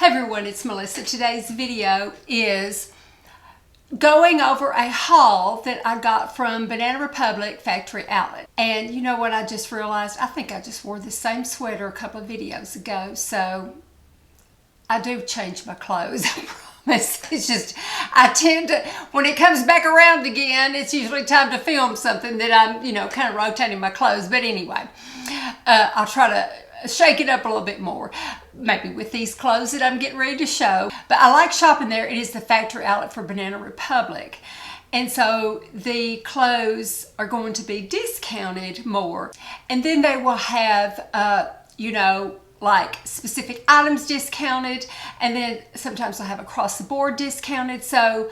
Hey everyone, it's Melissa. Today's video is going over a haul that I got from Banana Republic Factory Outlet. And you know what I just realized? I think I just wore the same sweater a couple of videos ago. So I do change my clothes, I promise. It's just, I tend to, when it comes back around again, it's usually time to film something that I'm, kind of rotating my clothes. But anyway, I'll try to shake it up a little bit more, maybe with these clothes that I'm getting ready to show. But I like shopping there. It is the factory outlet for Banana Republic. And so the clothes are going to be discounted more. And then they will have, like specific items discounted. And then sometimes they'll have across the board discounted. So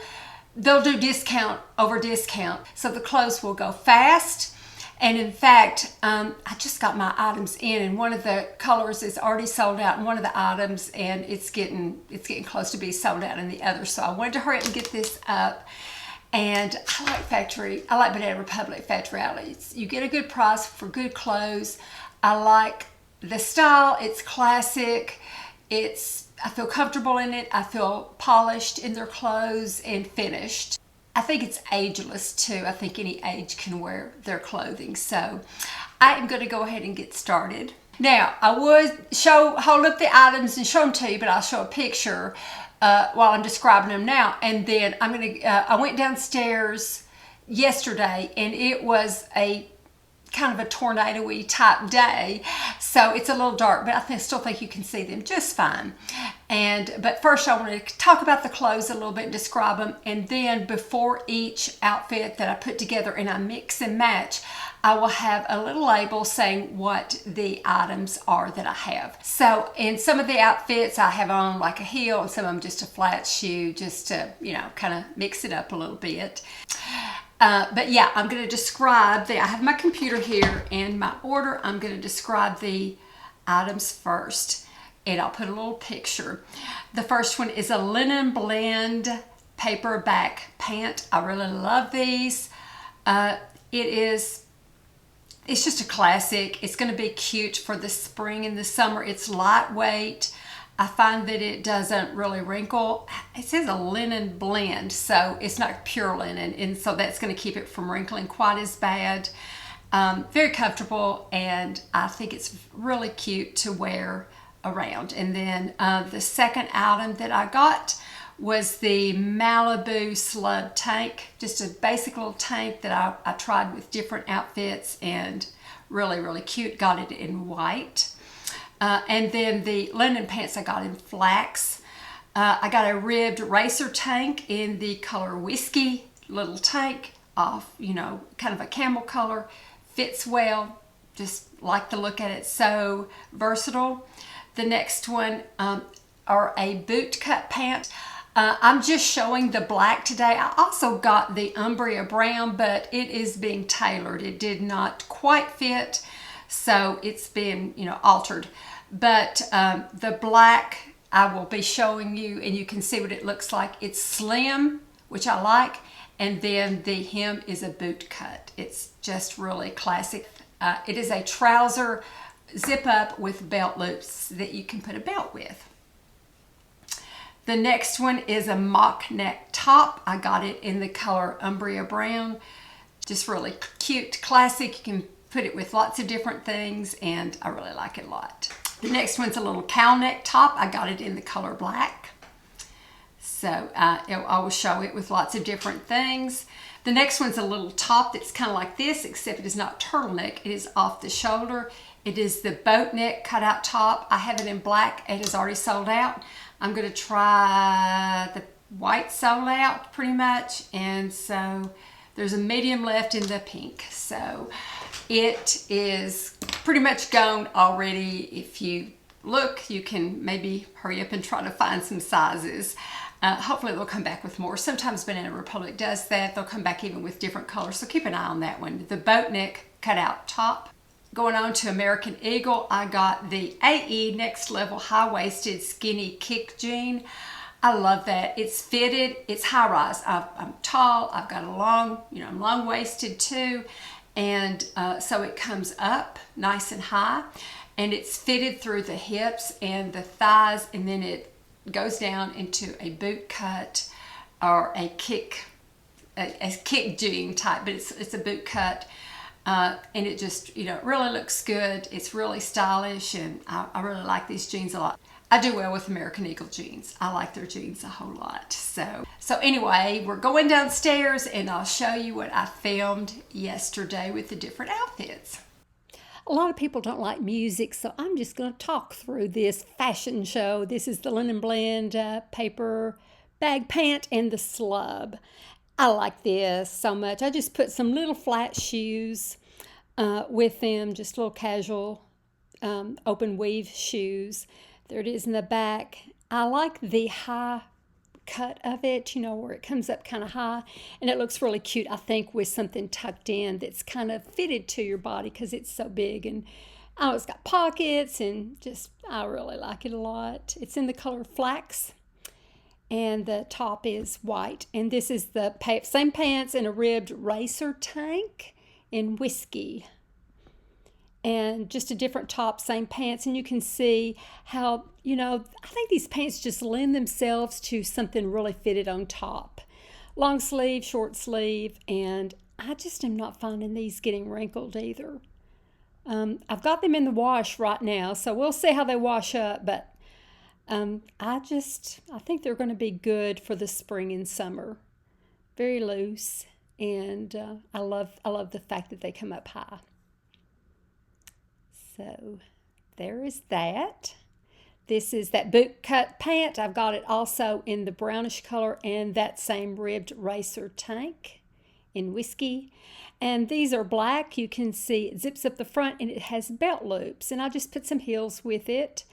they'll do discount over discount. So the clothes will go fast. And in fact, I just got my items in, and one of the colors is already sold out in one of the items, and it's getting close to being sold out in the other. So I wanted to hurry up and get this up. And I like Banana Republic Factory Outlets. You get a good price for good clothes. I like the style. It's classic. I feel comfortable in it. I feel polished in their clothes and finished. I think it's ageless too. I think any age can wear their clothing. So I am going to go ahead and get started. Now, I would hold up the items and show them to you, but I'll show a picture while I'm describing them now. And then I went downstairs yesterday, and it was a kind of a tornado-y type day, so it's a little dark, but I still think you can see them just fine. But first I want to talk about the clothes a little bit and describe them, and then before each outfit that I put together and I mix and match, I will have a little label saying what the items are that I have. So in some of the outfits I have on like a heel, and some of them just a flat shoe, just to kind of mix it up a little bit. But yeah, I'm going to describe I have my computer here and my order. I'm going to describe the items first, and I'll put a little picture. The first one is a linen blend paperback pant. I really love these. It's just a classic. It's going to be cute for the spring and the summer. It's lightweight. I find that it doesn't really wrinkle. It says a linen blend, so it's not pure linen, and so that's going to keep it from wrinkling quite as bad. Very comfortable, and I think it's really cute to wear around. And then the second item that I got was the MALIBU SLUB tank, just a basic little tank that I tried with different outfits, and really, really cute. Got it in white. And then the linen pants I got in flax. I got a ribbed racer tank in the color whiskey, little tank off, kind of a camel color. Fits well, just like the look at it, so versatile. The next one are a boot cut pant. I'm just showing the black today. I also got the Umbria brown, but it is being tailored. It did not quite fit, so it's been, altered. But the black I will be showing you, and you can see what it looks like. It's slim, which I like, and then the hem is a boot cut. It's just really classic. It is a trouser zip up with belt loops that you can put a belt with. The next one is a mock neck top. I got it in the color Umbria brown. Just really cute, classic. You can put it with lots of different things, and I really like it a lot. The next one's a little COWL-NECK top. I got it in the color black. So I will show it with lots of different things. The next one's a little top that's kind of like this, except it is not turtleneck. It is off the shoulder. It is the boat neck cutout top. I have it in black. It is already sold out. I'm going to try the white sold out pretty much. And so there's a medium left in the pink. So it is pretty much gone already. If you look, you can maybe hurry up and try to find some sizes. Hopefully they'll come back with more. Sometimes Banana Republic does that. They'll come back even with different colors, so keep an eye on that one. The boat neck cutout top. Going on to American Eagle, I got the AE Next Level high-waisted skinny kick jean. I love that. It's fitted. It's high-rise. I'm tall. I've got a long, I'm long-waisted too. And so it comes up nice and high, and it's fitted through the hips and the thighs, and then it goes down into a boot cut or a kick jean type, but it's a boot cut. And it just, you know, it really looks good. It's really stylish, and I really like these jeans a lot. I do well with American Eagle jeans. I like their jeans a whole lot. So anyway, we're going downstairs and I'll show you what I filmed yesterday with the different outfits. A lot of people don't like music, so I'm just going to talk through this fashion show. This is the Linen Blend paper bag pant and the SLUB. I like this so much. I just put some little flat shoes with them, just little casual open weave shoes. There it is in the back. I like the high cut of it, you know, where it comes up kind of high, and it looks really cute, I think, with something tucked in that's kind of fitted to your body because it's so big. And oh, it's got pockets, and just, I really like it a lot. It's in the color flax, and the top is white. And this is the same pants in a ribbed racer tank in whiskey. And just a different top, same pants. And you can see how, you know, I think these pants just lend themselves to something really fitted on top. Long sleeve, short sleeve, and I just am not finding these getting wrinkled either. I've got them in the wash right now, so we'll see how they wash up, but I think they're going to be good for the spring and summer. Very loose, and I love the fact that they come up high. So there is that. This is that boot cut pant. I've got it also in the brownish color and that same ribbed racer tank in whiskey. And these are black. You can see it zips up the front and it has belt loops. And I just put some heels with it.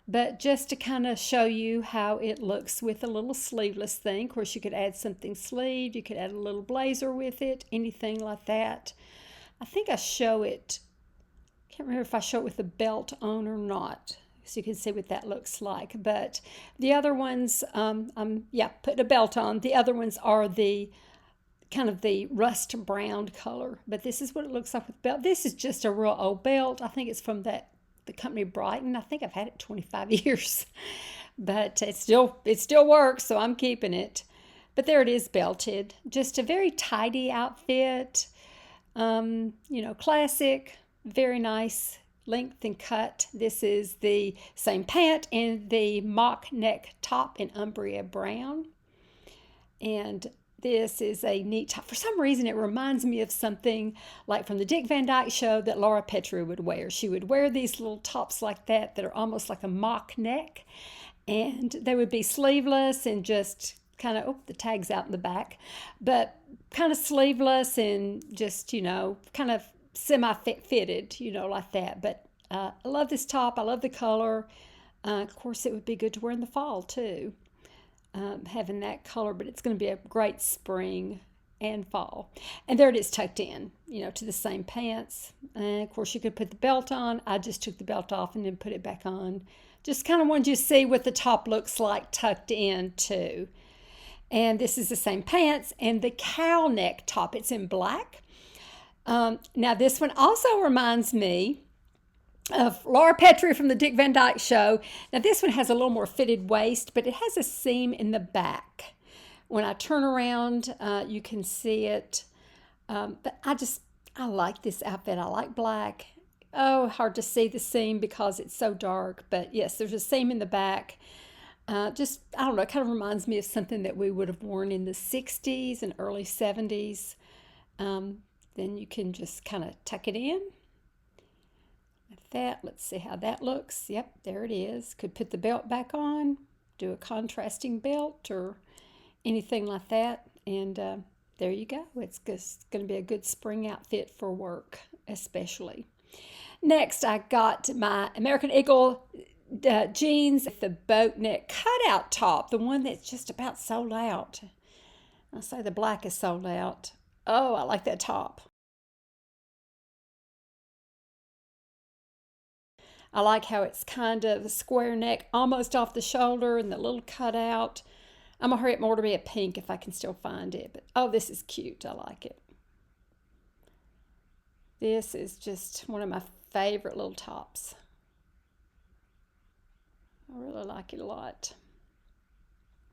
But just to kind of show you how it looks with a little sleeveless thing. Of course, you could add something sleeved. You could add a little blazer with it, anything like that. I think I show it. Can't remember if I show it with the belt on or not, so you can see what that looks like. But the other ones, put a belt on. The other ones are the kind of the rust brown color, but this is what it looks like with belt. This is just a real old belt. I think it's from the company Brighton. I think I've had it 25 years, but it still works, so I'm keeping it. But there it is, belted. Just a very tidy outfit, you know, classic. Very nice length and cut. This is the same pant and the mock neck top in Umbria brown. And this is a neat top. For some reason, it reminds me of something like from the Dick Van Dyke show that Laura Petrie would wear. She would wear these little tops like that are almost like a mock neck. And they would be sleeveless and just kind of, the tag's out in the back, but kind of sleeveless and just, you know, kind of semi-fitted, you know, like that. But I love this top. I love the color. Of course, it would be good to wear in the fall too, having that color, but it's going to be a great spring and fall. And there it is tucked in, you know, to the same pants. And of course, you could put the belt on. I just took the belt off and then put it back on. Just kind of wanted you to see what the top looks like tucked in too. And this is the same pants and the COWL-NECK top. It's in black. Now this one also reminds me of Laura Petrie from the Dick Van Dyke show. Now this one has a little more fitted waist, but it has a seam in the back. When I turn around, you can see it. But I like this outfit. I like black. Oh, hard to see the seam because it's so dark. But yes, there's a seam in the back. I don't know, it kind of reminds me of something that we would have worn in the 60s and early 70s. Then you can just kind of tuck it in like that. Let's see how that looks. Yep, there it is. Could put the belt back on, do a contrasting belt or anything like that. And there you go. It's just going to be a good spring outfit for work, especially. Next, I got my American Eagle jeans, the boat neck cutout top, the one that's just about sold out. I say the black is sold out. Oh, I like that top. I like how it's kind of a square neck, almost off the shoulder, and the little cutout. I'm going to hurry up and order me a pink if I can still find it. But oh, this is cute. I like it. This is just one of my favorite little tops. I really like it a lot.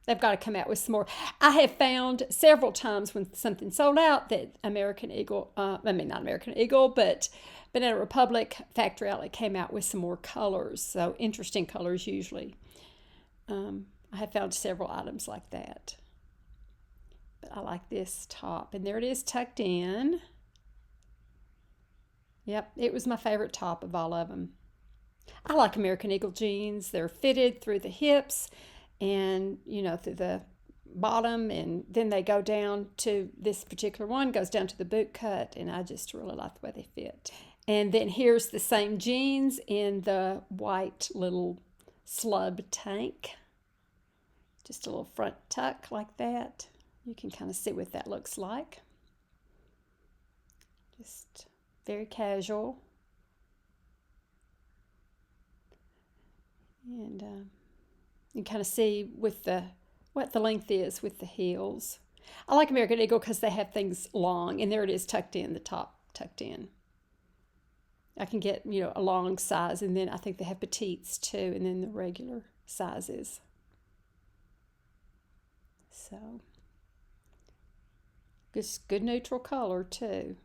They've got to come out with some more. I have found several times when something sold out that American Eagle, not American Eagle, but Banana Republic Factory Outlet came out with some more colors. So interesting colors usually. I have found several items like that. But I like this top. And there it is tucked in. Yep, it was my favorite top of all of them. I like American Eagle jeans. They're fitted through the hips and, you know, through the bottom, and then they go down to, this particular one goes down to the boot cut, and I just really like the way they fit. And then here's the same jeans in the white little SLUB tank. Just a little front tuck like that. You can kind of see what that looks like. Just very casual. And you kind of see with what the length is with the heels. I like American Eagle because they have things long, and there it is tucked in, the top tucked in. I can get, you know, a long size, and then I think they have petites too, and then the regular sizes. So, good neutral color too.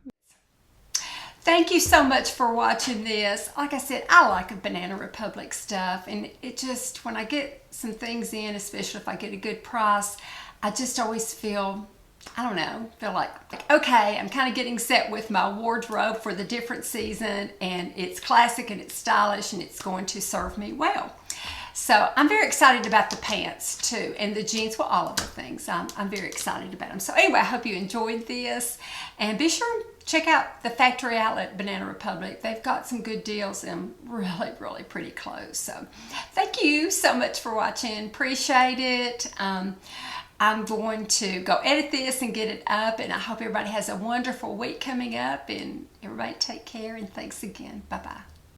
Thank you so much for watching this. Like I said, I like Banana Republic stuff, and it just, when I get some things in, especially if I get a good price, I just always feel, I don't know, feel like okay, I'm kind of getting set with my wardrobe for the different season, and it's classic and it's stylish and it's going to serve me well. So I'm very excited about the pants too, and the jeans, well, all of the things. I'm very excited about them. So anyway, I hope you enjoyed this, and be sure to check out the factory outlet Banana Republic. They've got some good deals and really, really pretty clothes. So thank you so much for watching. Appreciate it. I'm going to go edit this and get it up, and I hope everybody has a wonderful week coming up, and everybody take care, and thanks again. Bye-bye.